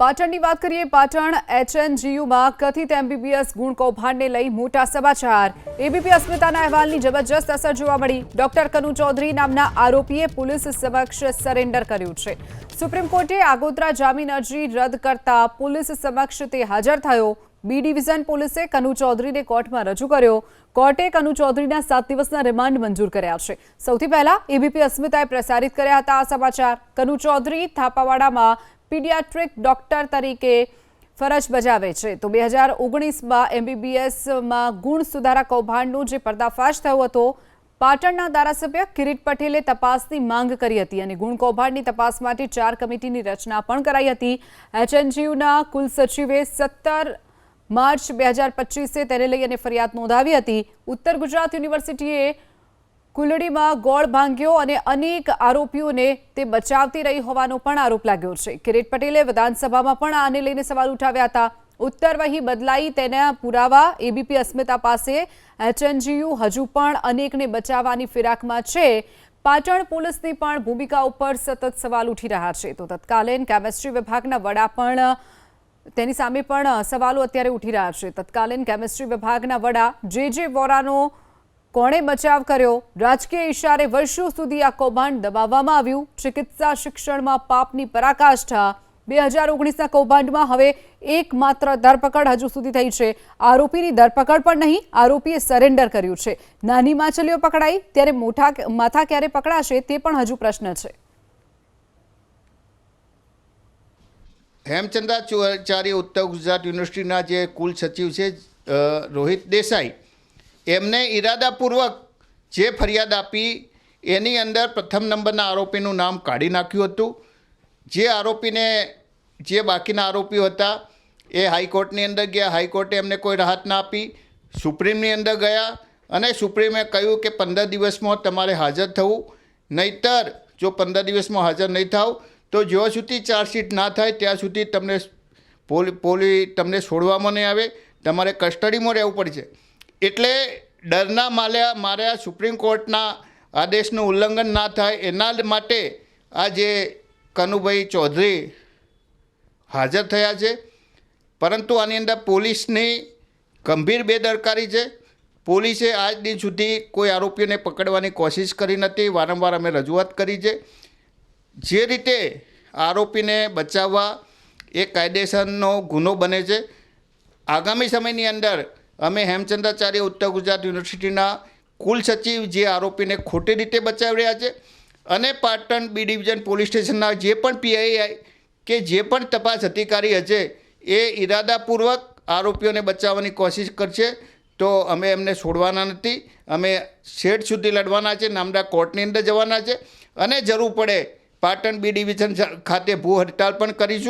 પાટણની વાત કરીએ. પાટણ HNGUમાં કથિત MBBS ગુણ કૌભાંડને લઈ મોટા સમાચાર. એબીપી અસ્મિતાના અહેવાલની જબરજસ્ત અસર જોવા મળી. ડોક્ટર કનુ ચૌધરી નામના આરોપીએ પોલીસ સમક્ષ સરેન્ડર કર્યું છે. સુપ્રીમ કોર્ટે આગોતરા જામીન અરજી રદ કરતા પોલીસ સમક્ષ તે હાજર થયો. બી ડિવિઝન પોલીસે કનુ ચૌધરીને કોર્ટમાં રજૂ કર્યો. કોર્ટે કનુ ચૌધરીના 7 દિવસના રિમાન્ડ મંજૂર કર્યા છે. સૌથી પહેલા એબીપી અસ્મિતાએ પ્રસારિત કર્યા હતા આ સમાચાર. કનુ ચૌધરી થાપાવાડામાં પીડિયાટ્રિક ડોક્ટર તરીકે ફરજ બજાવે છે. તો 2019માં MBBSમાં ગુણ સુધારા કૌભાંડનું જે પર્દાફાશ થયો હતો, પાટણના ધારાસભ્ય કિરીટ પટેલે તપાસની માંગ કરી હતી અને ગુણ કૌભાંડની તપાસ માટે 4 કમિટીની રચના પણ કરાઈ હતી. HNGUના કુલસચિવે 17 માર્ચ 2025 તેને લઈ અને ફરિયાદ નોંધાવી હતી. ઉત્તર ગુજરાત યુનિવર્સિટીએ કુલડીમાં ગોળ ભાંગ્યો અને અનેક આરોપીઓને તે બચાવતી રહી હોવાનો પણ આરોપ લાગ્યો છે. કિરીટ પટેલે વિધાનસભામાં પણ આને લઈને સવાલ ઉઠાવ્યા હતા. ઉત્તર વહી બદલાઈ તેના પુરાવા એબીપી અસ્મિતા પાસે. HNGU હજુ પણ અનેકને બચાવવાની ફિરાકમાં છે. પાટણ પોલીસની પણ ભૂમિકા ઉપર સતત સવાલ ઉઠી રહ્યા છે. તો તત્કાલીન કેમિસ્ટ્રી વિભાગના વડા પણ તેની સામે પણ સવાલો અત્યારે ઉઠી રહ્યા છે. તત્કાલીન કેમિસ્ટ્રી વિભાગના વડા જે વોરાનો કોણે બચાવ કર્યો? રાજકીય ઇશારે વર્ષો સુધી આ કૌભાંડ દબાવવામાં આવ્યું. ચિકિત્સા શિક્ષણમાં પાપની પરાકાષ્ઠા. 2019ના કૌભાંડમાં હવે એકમાત્ર ધરપકડ હજુ સુધી થઈ છે. આરોપીની ધરપકડ પણ નહીં, આરોપીએ સરેન્ડર કર્યું છે. નાની માછલીઓ પકડાઈ ત્યારે મોટા માથા ક્યારે પકડાશે તે પણ હજુ પ્રશ્ન છે. હેમચંદ્રાચાર્ય ઉત્તર ગુજરાત યુનિવર્સિટીના જે કુલ સચિવ છે રોહિત દેસાઈ, એમને ઈરાદાપૂર્વક જે ફરિયાદ આપી એની અંદર પ્રથમ નંબરના આરોપીનું નામ કાઢી નાખ્યું હતું. જે આરોપીને જે બાકીના આરોપીઓ હતા એ હાઈકોર્ટની અંદર ગયા. હાઈકોર્ટે એમને કોઈ રાહત ના આપી. સુપ્રીમની અંદર ગયા અને સુપ્રીમે કહ્યું કે 15 દિવસમાં તમારે હાજર થવું, નહીંતર જો 15 દિવસમાં હાજર નહીં થાવ તો જ્યાં સુધી ચાર્જશીટ ના થાય ત્યાં સુધી તમને છોડવામાં નહીં આવે, તમારે કસ્ટડીમાં રહેવું પડશે. એટલે ડરના માર્યા સુપ્રીમ કોર્ટના આદેશનું ઉલ્લંઘન ના થાય એના માટે આ જે કનુભાઈ ચૌધરી હાજર થયા છે. પરંતુ આની અંદર પોલીસની ગંભીર બેદરકારી છે. પોલીસે આજ દિન સુધી કોઈ આરોપીઓને પકડવાની કોશિશ કરી નથી. વારંવાર અમે રજૂઆત કરી છે. જે રીતે આરોપીને બચાવવા એ કાયદેસરનો ગુનો બને છે. આગામી સમયની અંદર અમે હેમચંદ્રાચાર્ય ઉત્તર ગુજરાત યુનિવર્સિટીના કુલ સચિવ જે આરોપીને ખોટી રીતે બચાવી રહ્યા છે અને પાટણ બી ડિવિઝન પોલીસ સ્ટેશનના જે પણ PI કે જે પણ તપાસ અધિકારી હશે એ ઈરાદાપૂર્વક આરોપીઓને બચાવવાની કોશિશ કરશે. તો અમે એમને છોડવાના નથી. અમે છેડ સુધી લડવાના છે. નામદાર કોર્ટની અંદર જવાના છે અને જરૂર પડે પાટણ બી ડિવિઝન ખાતે ભૂ હડતાળ પણ કરીશું.